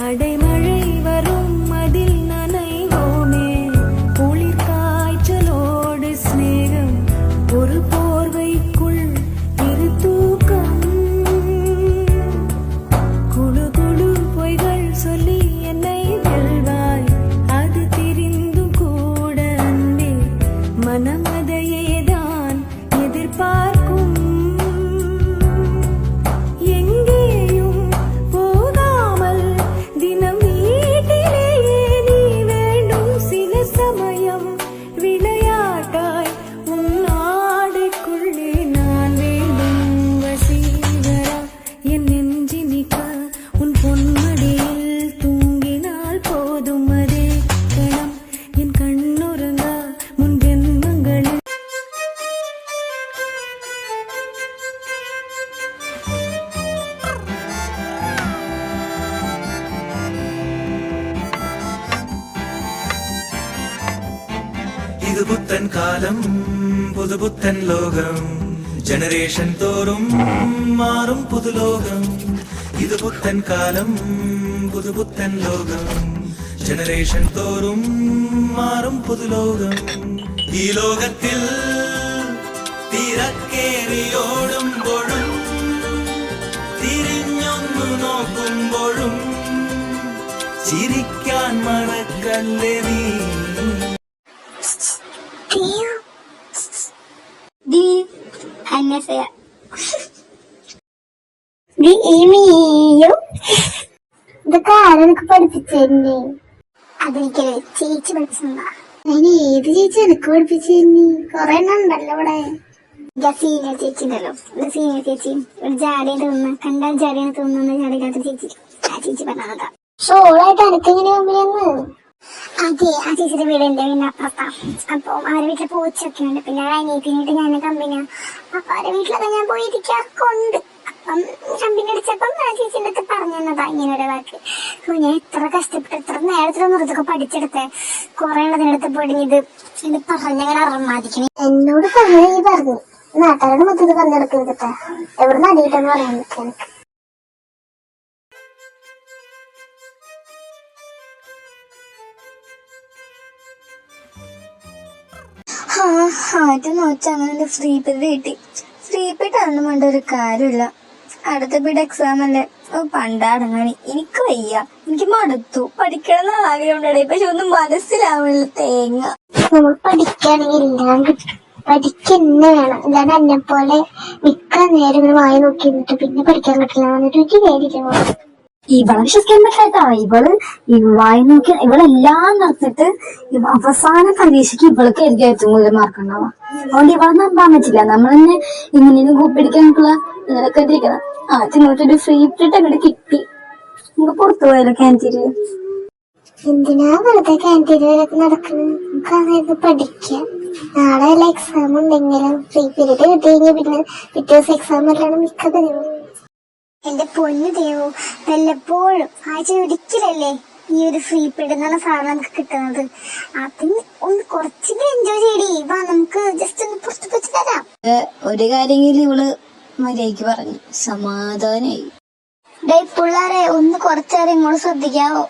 அடைமழை வரும் அதில் நனைவோமே குளிர் காய்ச்சலோடு ஸ்நேகம் ஒரு போர்வைக்குள் இரு தூக்கம் குழு குழு பொய்கள் சொல்லி என்னை வெல்வாய் அது தெரிந்தும் கூட அன்பே மனம் அதையேதான் எதிர்பார்க்கும் இது புத்தன் காலம் புது புத்தன் லோகம் ஜெனரேஷன் தோறும் மாறும் புது லோகம் இது புத்தன் காலம் புது புத்தன் லோகம் ஜெனரேஷன் தோறும் மாறும் புது லோகம் ഈ ലോകത്തിൽ തിരക്കേറിയോടുമ്പോഴും തിരിഞ്ഞൊന്നു നോക്കുമ്പോഴും ചിരിക്കാൻ മറക്കല്ലേ നീ ഇതൊക്കെ ആരൊക്കെ പഠിപ്പിച്ചേ? അതെനിക്കല്ലേ ചേച്ചി പഠിപ്പിച്ചതാ. അതിന് ഏത് ചേച്ചി എനിക്ക് പഠിപ്പിച്ചേ? കൊറേ ഉണ്ടല്ലോ ഇവിടെ. സീനിയർ ചേച്ചി ഉണ്ടല്ലോ, സീനിയർ ചേച്ചി ഒരു ജാടിയെ തോന്നുന്ന കണ്ടാൽ ജാടിയാണ് തോന്നുന്ന ജാടിയില്ലാത്ത ചേച്ചി. ആ ചേച്ചി പറഞ്ഞതാ. ഷോളായിട്ട് അടുത്തെങ്ങനെ കമ്പനിയെന്ന്. അതെ, ആ ചേച്ചിയുടെ വീട് എന്റെ വീടിന്റെ അപ്പുറത്താ. അപ്പൊ അവരുടെ വീട്ടില് പൂച്ചൊക്കെ ഉണ്ട്. പിന്നെ അനിയത്തിനായിട്ട് ഞാൻ കമ്പനിയാ. അപ്പൊ അവരുടെ വീട്ടിലൊക്കെ ഞാൻ പോയി ഇരിക്കാറുണ്ട്. അപ്പം കമ്പനി അടിച്ചപ്പം ആ ചേച്ചിന്റെ അടുത്ത് പറഞ്ഞു തന്നതാ ഇങ്ങനെ ഒരു വാക്ക്. ഞാൻ എത്ര കഷ്ടപ്പെട്ട് എത്ര നേരത്തിലൊന്നും ഇതൊക്കെ പഠിച്ചെടുത്തേ. കുറെ ഉള്ളതിനടുത്ത് പൊടിഞ്ഞത് ഇത് പറഞ്ഞങ്ങനെ അറമാദിക്കണേ. എന്നോട് പറഞ്ഞു ഈ പറഞ്ഞു നാട്ടുകാരുടെ മൊത്തത്തിൽ പറഞ്ഞെടുക്കരുതട്ടെ. എവിടെ നിന്ന് അടിയിട്ടെന്ന് പറയാൻ എനിക്ക്. ആദ്യം നോച്ചാ അങ്ങനെ ഫ്രീ പീരീഡ് കിട്ടി. ഫ്രീ പീരീഡ് അന്ന് വേണ്ട ഒരു കാര്യമില്ല. അടുത്ത പീരീഡ് എക്സാം അല്ലേ, പണ്ടടങ്ങാനി. എനിക്ക് വയ്യ, എനിക്ക് മടുത്തു. പഠിക്കണം എന്ന് ആഗ്രഹം ഉണ്ടായി, പക്ഷെ ഒന്നും മനസ്സിലാവില്ല തേങ്ങ. നമ്മൾ പഠിക്കുകയാണെങ്കിൽ എല്ലാം കിട്ടും. പഠിക്കുന്ന വേണം. അല്ലാതെ എന്നെ പോലെ മിക്ക നേരം ഇങ്ങനെ വായി നോക്കി നിന്നിട്ട് പിന്നെ പഠിക്കാൻ കിട്ടില്ല എന്നിട്ട് എനിക്ക് പേടിക്കണം. ഇവളെ വിശ്വസിക്കാൻ പറ്റാ. ഇവള് വായി നോക്കി ഇവളെല്ലാം നിർത്തിട്ട് അവസാന പരീക്ഷയ്ക്ക് ഇവൾക്ക് എനിക്ക് ഏറ്റവും കൂടുതൽ മാർക്ക് ഉണ്ടാവാം. അതുകൊണ്ട് ഇവളെ നമ്പാൻ പറ്റില്ല. നമ്മൾ തന്നെ ഇങ്ങനെയും കൂപ്പിടിക്കാനുള്ള ഇതിലൊക്കെ ഇരിക്കണം. ആദ്യം നോട്ടൊരു ഫ്രീ പീരീഡ് അങ്ങോട്ട് കിട്ടി. നമുക്ക് പുറത്തു പോയാലോ ക്യാൻറ്റീനില്? എന്തിനാ വെറുതെ ക്യാൻറ്റീനിലൊക്കെ നടക്കുന്നത്? നമുക്ക് അതായത് പഠിക്കാം. നാളെ വല്ല എക്സാം ഉണ്ടെങ്കിലും ഫ്രീ പീരീഡ് കിട്ടിയെങ്കിൽ പിന്നെ പിറ്റേ ദിവസം എക്സാം അല്ലാണ്ട് മിക്ക തരുമോ? എന്റെ പൊന്നു ദേവു, വല്ലപ്പോഴും ആഴ്ച ഒരിക്കലല്ലേ ഈ ഒരു ഫ്രീ പീരീഡ് എന്നുള്ള സാധനം നമുക്ക് കിട്ടുന്നത്. അതിന് ഒന്ന് കുറച്ചെങ്കിലും എൻജോയ് ചെയ്യടി. വാ, നമുക്ക് ജസ്റ്റ് ഒന്ന് പുറത്തു വെച്ച് തരാം. ഒരു കാര്യമെങ്കിലും ഇവള് മര്യാദക്ക് പറഞ്ഞു, സമാധാനായി. പിള്ളേരെ ഒന്ന് കുറച്ചേരം ഇങ്ങോട്ട് ശ്രദ്ധിക്കാവോ?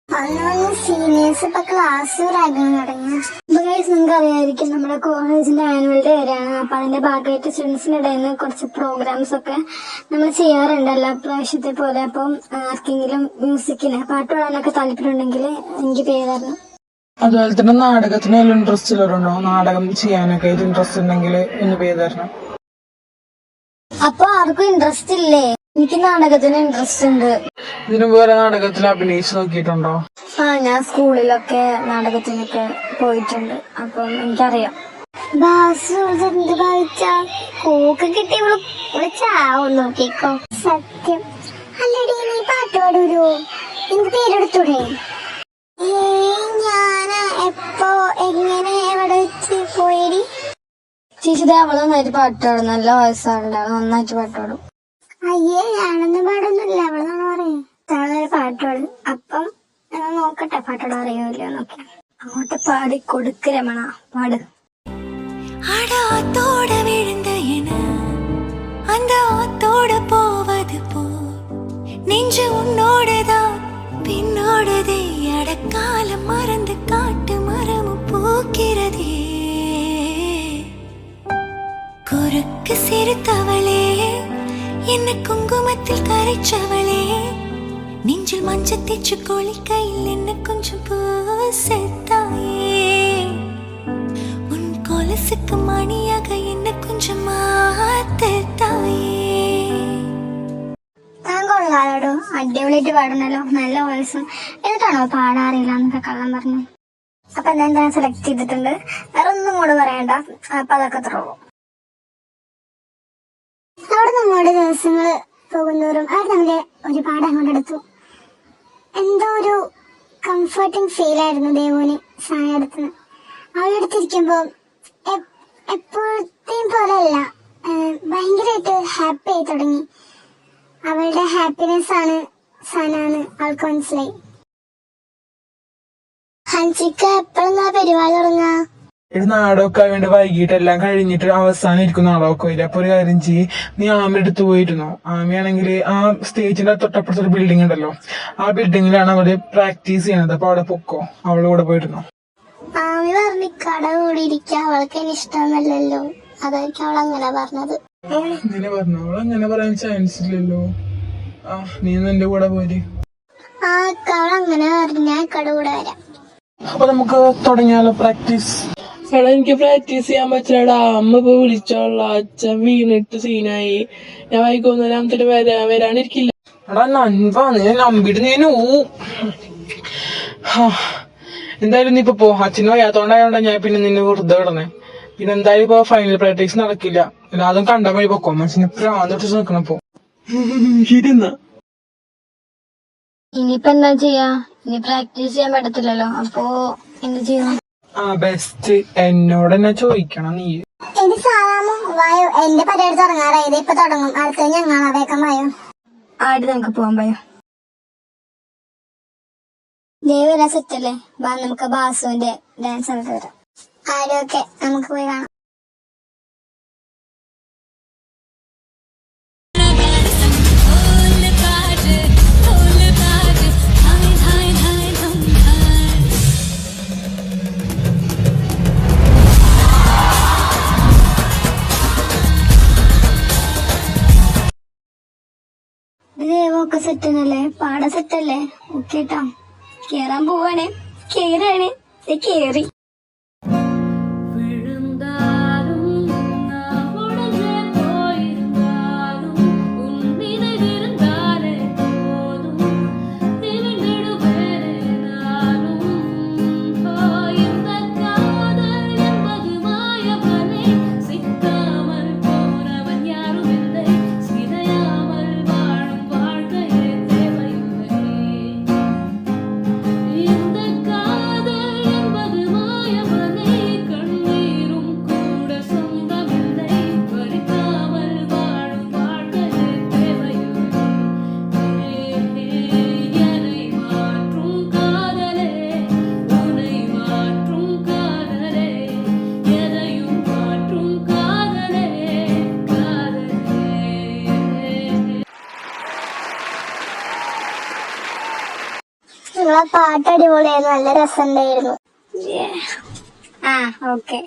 അന്ന് സീനിയേഴ്സ് ഇപ്പൊ ക്ലാസ് റാഗിങ് തുടങ്ങി. നിങ്ങൾക്ക് അറിയാമായിരിക്കും, നമ്മുടെ കോളേജിന്റെ ആനുവൽ ഡേ വരെയാണ്. അപ്പൊ അതിന്റെ ഭാഗമായിട്ട് സ്റ്റുഡൻസിന്റെ ഇടയിൽ നിന്ന് കുറച്ച് പ്രോഗ്രാംസ് ഒക്കെ നമ്മൾ ചെയ്യാറുണ്ട് എല്ലാ പ്രാവശ്യത്തെ പോലെ. അപ്പം ആർക്കെങ്കിലും മ്യൂസിക്കിന് പാട്ട് പാടാനൊക്കെ താല്പര്യമുണ്ടെങ്കിൽ എനിക്ക് പേര് തരണം. അതുപോലെ തന്നെ നാടകത്തിന് വല്ല ഇൻട്രസ്റ്റ് ഉള്ളവരുണ്ടോ? നാടകം ചെയ്യാനൊക്കെ ഇൻട്രസ്റ്റ് ഉണ്ടെങ്കിൽ ഒന്ന് പേര് തരണം. അപ്പൊ ആർക്കും ഇൻട്രസ്റ്റ് ഇല്ലേ? എനിക്ക് നാടകത്തിന് ഇൻട്രസ്റ്റ് ഉണ്ട്. ഇതിനു പോലെ നാടകത്തിൽ അഭിനയിച്ച് നോക്കിയിട്ടുണ്ടോ? ഞാൻ സ്കൂളിലൊക്കെ നാടകത്തിനൊക്കെ പോയിട്ടുണ്ട്. അപ്പം എനിക്കറിയാം. ബാസു എന്ത് വായിച്ച കോക്ക് കിട്ടി ചാവും നോക്കിക്കോ. സത്യം അല്ലടി, നീ പാട്ട് പാടൂരോ? എനിക്ക് പേരെടുത്തൂടെ? ഞാന് എപ്പോ എങ്ങനെ എവിടെ വെച്ച് പോയി? ചേച്ചി അവള് നന്നായിട്ട് പാട്ടുപാടും. നല്ല വയസ്സാളുണ്ട്, അവള് നന്നായിട്ട് പാട്ടുപാടും. അയ്യേ, ഞാനൊന്നും പാടൊന്നുമില്ല. അവളെന്നാണ് പറയും താനൊരു പാട്ടുപാടും. അപ്പം നോക്കട്ടെ പാട്ടോട് അറിയില്ല നോക്കി അങ്ങോട്ട് പാടി കൊടുക്ക് രമണ, പാട്. அடாத்தோட விழுந்த என அந்த ஆத்தோட போவது போ நெஞ்சு உன்னோட என்ன குங்குமத்தில் கரைச்சவளே நெஞ்சில் மஞ்சள் தேச்சு குளிக்கையில் என்ன கொஞ்சம் பூசத்தாயே உன் கொலுசுக்கு மணியாக என்ன கொஞ்சம் മാറ്റത്തായേ ഞാൻ കൊള്ളാലോടോ, അടിപൊളിയായിട്ട് പാടുന്നല്ലോ, നല്ല വോയിസും. എന്നിട്ടാണോ പാടാറില്ല എന്നൊക്കെ കള്ളം പറഞ്ഞു? അപ്പൊ എന്താ സെലക്ട് ചെയ്തിട്ടുണ്ട്, വേറെ ഒന്നും കൂടെ പറയണ്ട. അപ്പൊ അതൊക്കെ അത്രയുള്ളൂ. അവിടെ നമ്മുടെ ദിവസങ്ങള് പോകുന്നവരും അവർ നമ്മളെ ഒരുപാട് അങ്ങോട്ടെടുത്തു. എന്തോ ഒരു കംഫർട്ടിങ് ഫീൽ ആയിരുന്നു ദേവുവിന് സായ അടുത്തുനിന്ന്. അവളുടെ അടുത്തിരിക്കുമ്പോ എപ്പോഴത്തെയും പോലെയല്ല, ഭയങ്കരമായിട്ട് ഹാപ്പി ആയി തുടങ്ങി. അവളുടെ ഹാപ്പിനെസ് ആണ് സനാന്ന് അവൾക്ക് മനസ്സിലായി. ഹൻസിക്ക എപ്പോഴെന്നാ പരിപാടി തുടങ്ങാ? ഒരു നാടകമൊക്കെ വേണ്ടി വൈകിട്ട് എല്ലാം കഴിഞ്ഞിട്ട് അവസാനം ഇരിക്കും നാടകമൊക്കെ വരിക. അപ്പൊ ഒരു കാര്യം ചെയ്യ്, നീ ആമിയുടെ അടുത്ത് പോയിരുന്നോ? ആമിയാണെങ്കിൽ ആ സ്റ്റേജിന്റെ തൊട്ടപ്പുറത്തൊരു ബിൽഡിംഗ് ഉണ്ടല്ലോ, ആ ബിൽഡിങ്ങിലാണ് അവര് പ്രാക്ടീസ് ചെയ്യണത്. അപ്പൊ അവിടെ പൊക്കോ, അവളുടെ കൂടെ പോയിരുന്നോ? ആമി പറഞ്ഞു കട കൂടി ഇരിക്കാൻ അവൾക്ക് എന്നെ ഇഷ്ടമല്ലല്ലോ, അതായിരിക്കും അവൾ അങ്ങനെ പറഞ്ഞത്. ഇങ്ങനെ പറഞ്ഞു? അവൾ അങ്ങനെ പറയാൻ ചാൻസ് ഇല്ലല്ലോ. ആ നീ എന്റെ കൂടെ പോര്. ആ അവൾ അങ്ങനെ പറഞ്ഞു, ഞാൻ കട കൂടെ വരാം. അപ്പൊ നമുക്ക് തുടങ്ങിയാലോ പ്രാക്ടീസ്? എടാ എനിക്ക് പ്രാക്ടീസ് ചെയ്യാൻ പറ്റില്ലടാ, അമ്മ ഇപ്പൊ വിളിച്ചോളാ, അച്ഛൻ വീണിട്ട് സീനായി. ഞാൻ വൈകുന്നേരത്തിന് വരാനിരിക്കില്ല. എടാ നൻപാ, നീ നമ്പിട്ട് നീ എന്തായാലും നീ ഇപ്പൊ പോ. അച്ഛന് വയ്യാത്തോണ്ടായോണ്ടാ ഞാൻ പിന്നെ നിന്നെ വെറുതെ വിടണേ. പിന്നെ എന്തായാലും ഇപ്പൊ ഫൈനൽ പ്രാക്ടീസ് നടക്കില്ല. അതും കണ്ട വഴി പൊക്കോ, മനസ്സിന് പ്രാന്തൊട്ട് നിക്കണപ്പോ. ശരിയെന്നാ. ഇനിയിപ്പോ എന്താ ചെയ്യാ? ഇനി പ്രാക്ടീസ് ചെയ്യാൻ പറ്റത്തില്ലല്ലോ, അപ്പോ എന്ത് ചെയ്യണം? ആ ബെസ്റ്റ് എന്നോട് തന്നെ ചോദിക്കണം നീ. എന്റെ സാറാമോ വായോ, എന്റെ പരിപാടി തുടങ്ങാറായത്. ഇപ്പൊ തുടങ്ങും, അടുത്ത ഞങ്ങളാ, വേഗം വായോ. ആടി നമുക്ക് പോവാൻ പോയോ? ദേവരാ സെറ്റല്ലേ, വാ നമുക്ക് ബാസുവിന്റെ ഡാൻസ് ഒക്കെ വരാം. ആരൊക്കെ നമുക്ക് പോയി കാണാം. ദേവൊക്കെ സെറ്റല്ലേ, പാട സെറ്റല്ലേ? ഓക്കെ കേട്ടോ, കേറാൻ പോവാണേ. കേറാണ്, കേറി. നിങ്ങളെ പാട്ട് അടിപൊളിയായിരുന്നു, നല്ല രസമുണ്ടായിരുന്നു. ആ ഓക്കെ.